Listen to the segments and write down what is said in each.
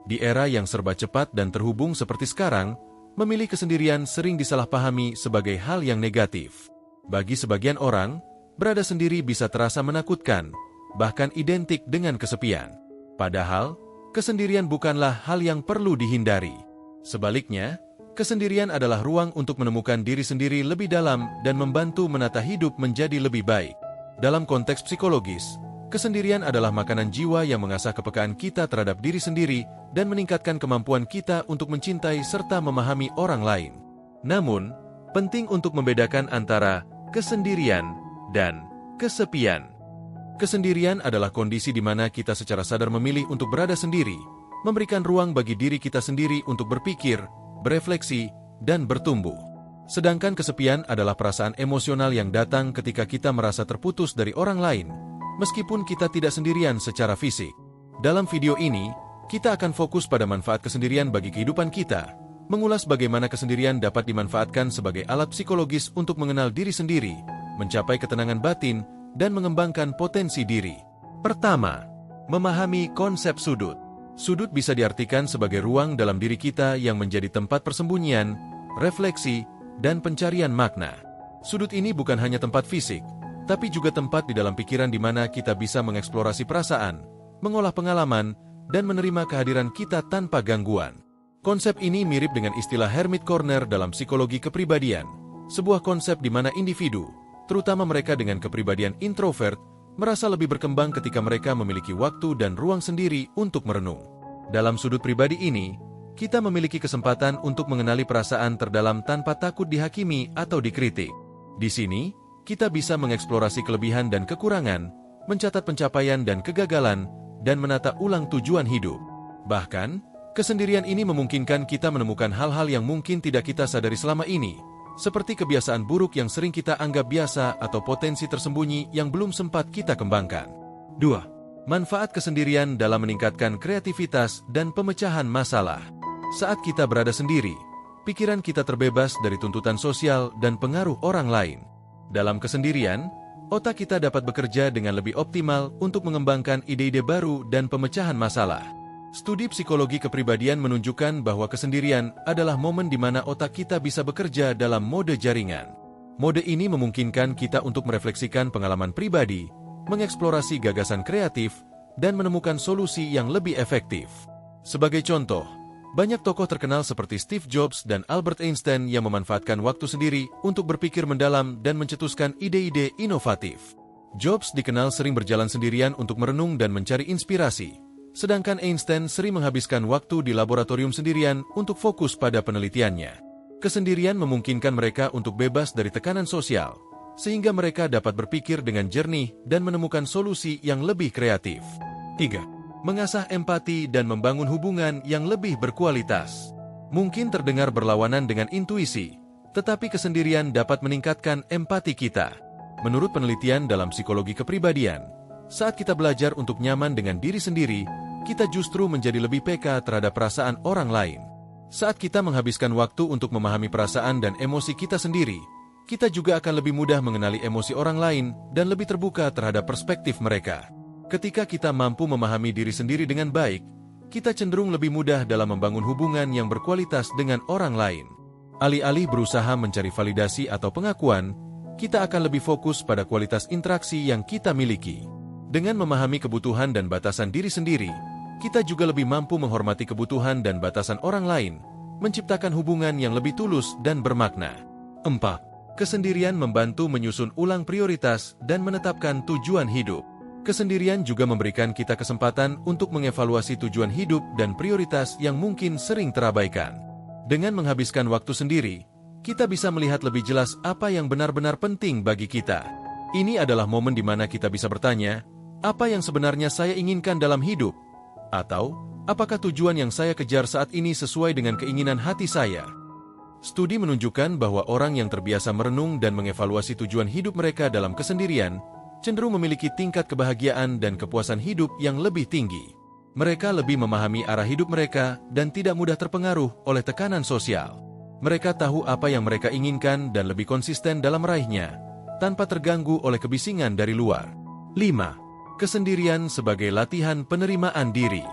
Di era yang serba cepat dan terhubung seperti sekarang, memilih kesendirian sering disalahpahami sebagai hal yang negatif. Bagi sebagian orang, berada sendiri bisa terasa menakutkan, bahkan identik dengan kesepian. Padahal, kesendirian bukanlah hal yang perlu dihindari. Sebaliknya, kesendirian adalah ruang untuk menemukan diri sendiri lebih dalam dan membantu menata hidup menjadi lebih baik. Dalam konteks psikologis, kesendirian adalah makanan jiwa yang mengasah kepekaan kita terhadap diri sendiri dan meningkatkan kemampuan kita untuk mencintai serta memahami orang lain. Namun, penting untuk membedakan antara kesendirian dan kesepian. Kesendirian adalah kondisi di mana kita secara sadar memilih untuk berada sendiri, memberikan ruang bagi diri kita sendiri untuk berpikir, berefleksi, dan bertumbuh. Sedangkan kesepian adalah perasaan emosional yang datang ketika kita merasa terputus dari orang lain, meskipun kita tidak sendirian secara fisik. Dalam video ini, kita akan fokus pada manfaat kesendirian bagi kehidupan kita, mengulas bagaimana kesendirian dapat dimanfaatkan sebagai alat psikologis untuk mengenal diri sendiri, mencapai ketenangan batin, dan mengembangkan potensi diri. Pertama, memahami konsep sudut. Sudut bisa diartikan sebagai ruang dalam diri kita yang menjadi tempat persembunyian, refleksi, dan pencarian makna. Sudut ini bukan hanya tempat fisik, tapi juga tempat di dalam pikiran di mana kita bisa mengeksplorasi perasaan, mengolah pengalaman, dan menerima kehadiran kita tanpa gangguan. Konsep ini mirip dengan istilah Hermit Corner dalam psikologi kepribadian, sebuah konsep di mana individu, terutama mereka dengan kepribadian introvert, merasa lebih berkembang ketika mereka memiliki waktu dan ruang sendiri untuk merenung. Dalam sudut pribadi ini, kita memiliki kesempatan untuk mengenali perasaan terdalam tanpa takut dihakimi atau dikritik. Di sini, kita bisa mengeksplorasi kelebihan dan kekurangan, mencatat pencapaian dan kegagalan, dan menata ulang tujuan hidup. Bahkan, kesendirian ini memungkinkan kita menemukan hal-hal yang mungkin tidak kita sadari selama ini, seperti kebiasaan buruk yang sering kita anggap biasa atau potensi tersembunyi yang belum sempat kita kembangkan. 2. Manfaat kesendirian dalam meningkatkan kreativitas dan pemecahan masalah. Saat kita berada sendiri, pikiran kita terbebas dari tuntutan sosial dan pengaruh orang lain. Dalam kesendirian, otak kita dapat bekerja dengan lebih optimal untuk mengembangkan ide-ide baru dan pemecahan masalah. Studi psikologi kepribadian menunjukkan bahwa kesendirian adalah momen di mana otak kita bisa bekerja dalam mode jaringan. Mode ini memungkinkan kita untuk merefleksikan pengalaman pribadi, mengeksplorasi gagasan kreatif, dan menemukan solusi yang lebih efektif. Sebagai contoh, banyak tokoh terkenal seperti Steve Jobs dan Albert Einstein yang memanfaatkan waktu sendiri untuk berpikir mendalam dan mencetuskan ide-ide inovatif. Jobs dikenal sering berjalan sendirian untuk merenung dan mencari inspirasi, sedangkan Einstein sering menghabiskan waktu di laboratorium sendirian untuk fokus pada penelitiannya. Kesendirian memungkinkan mereka untuk bebas dari tekanan sosial, sehingga mereka dapat berpikir dengan jernih dan menemukan solusi yang lebih kreatif. 3. Mengasah empati dan membangun hubungan yang lebih berkualitas. Mungkin terdengar berlawanan dengan intuisi, tetapi kesendirian dapat meningkatkan empati kita. Menurut penelitian dalam psikologi kepribadian, saat kita belajar untuk nyaman dengan diri sendiri, kita justru menjadi lebih peka terhadap perasaan orang lain. Saat kita menghabiskan waktu untuk memahami perasaan dan emosi kita sendiri, kita juga akan lebih mudah mengenali emosi orang lain dan lebih terbuka terhadap perspektif mereka. Ketika kita mampu memahami diri sendiri dengan baik, kita cenderung lebih mudah dalam membangun hubungan yang berkualitas dengan orang lain. Alih-alih berusaha mencari validasi atau pengakuan, kita akan lebih fokus pada kualitas interaksi yang kita miliki. Dengan memahami kebutuhan dan batasan diri sendiri, kita juga lebih mampu menghormati kebutuhan dan batasan orang lain, menciptakan hubungan yang lebih tulus dan bermakna. 4. Kesendirian membantu menyusun ulang prioritas dan menetapkan tujuan hidup. Kesendirian juga memberikan kita kesempatan untuk mengevaluasi tujuan hidup dan prioritas yang mungkin sering terabaikan. Dengan menghabiskan waktu sendiri, kita bisa melihat lebih jelas apa yang benar-benar penting bagi kita. Ini adalah momen di mana kita bisa bertanya, apa yang sebenarnya saya inginkan dalam hidup? Atau, apakah tujuan yang saya kejar saat ini sesuai dengan keinginan hati saya? Studi menunjukkan bahwa orang yang terbiasa merenung dan mengevaluasi tujuan hidup mereka dalam kesendirian, cenderung memiliki tingkat kebahagiaan dan kepuasan hidup yang lebih tinggi. Mereka lebih memahami arah hidup mereka dan tidak mudah terpengaruh oleh tekanan sosial. Mereka tahu apa yang mereka inginkan dan lebih konsisten dalam meraihnya, tanpa terganggu oleh kebisingan dari luar. 5. Kesendirian sebagai latihan penerimaan diri.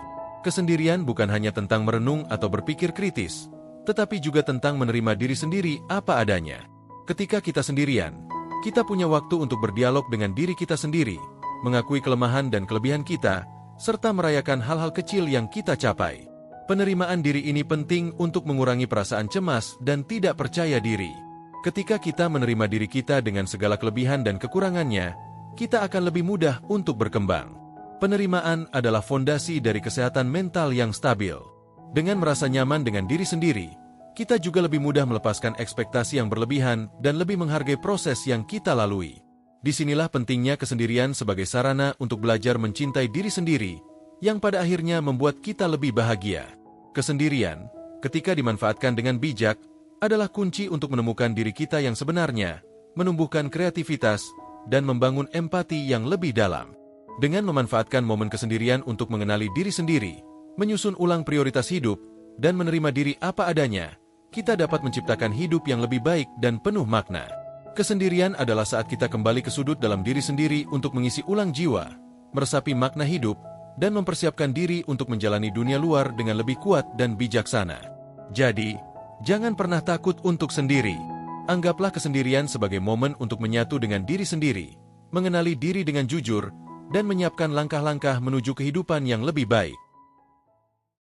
Kesendirian bukan hanya tentang merenung atau berpikir kritis, tetapi juga tentang menerima diri sendiri apa adanya. Ketika kita sendirian, kita punya waktu untuk berdialog dengan diri kita sendiri, mengakui kelemahan dan kelebihan kita, serta merayakan hal-hal kecil yang kita capai. Penerimaan diri ini penting untuk mengurangi perasaan cemas dan tidak percaya diri. Ketika kita menerima diri kita dengan segala kelebihan dan kekurangannya, kita akan lebih mudah untuk berkembang. Penerimaan adalah fondasi dari kesehatan mental yang stabil. Dengan merasa nyaman dengan diri sendiri, kita juga lebih mudah melepaskan ekspektasi yang berlebihan dan lebih menghargai proses yang kita lalui. Disinilah pentingnya kesendirian sebagai sarana untuk belajar mencintai diri sendiri, yang pada akhirnya membuat kita lebih bahagia. Kesendirian, ketika dimanfaatkan dengan bijak, adalah kunci untuk menemukan diri kita yang sebenarnya, menumbuhkan kreativitas, dan membangun empati yang lebih dalam. Dengan memanfaatkan momen kesendirian untuk mengenali diri sendiri, menyusun ulang prioritas hidup, dan menerima diri apa adanya, kita dapat menciptakan hidup yang lebih baik dan penuh makna. Kesendirian adalah saat kita kembali ke sudut dalam diri sendiri untuk mengisi ulang jiwa, meresapi makna hidup, dan mempersiapkan diri untuk menjalani dunia luar dengan lebih kuat dan bijaksana. Jadi, jangan pernah takut untuk sendiri. Anggaplah kesendirian sebagai momen untuk menyatu dengan diri sendiri, mengenali diri dengan jujur, dan menyiapkan langkah-langkah menuju kehidupan yang lebih baik.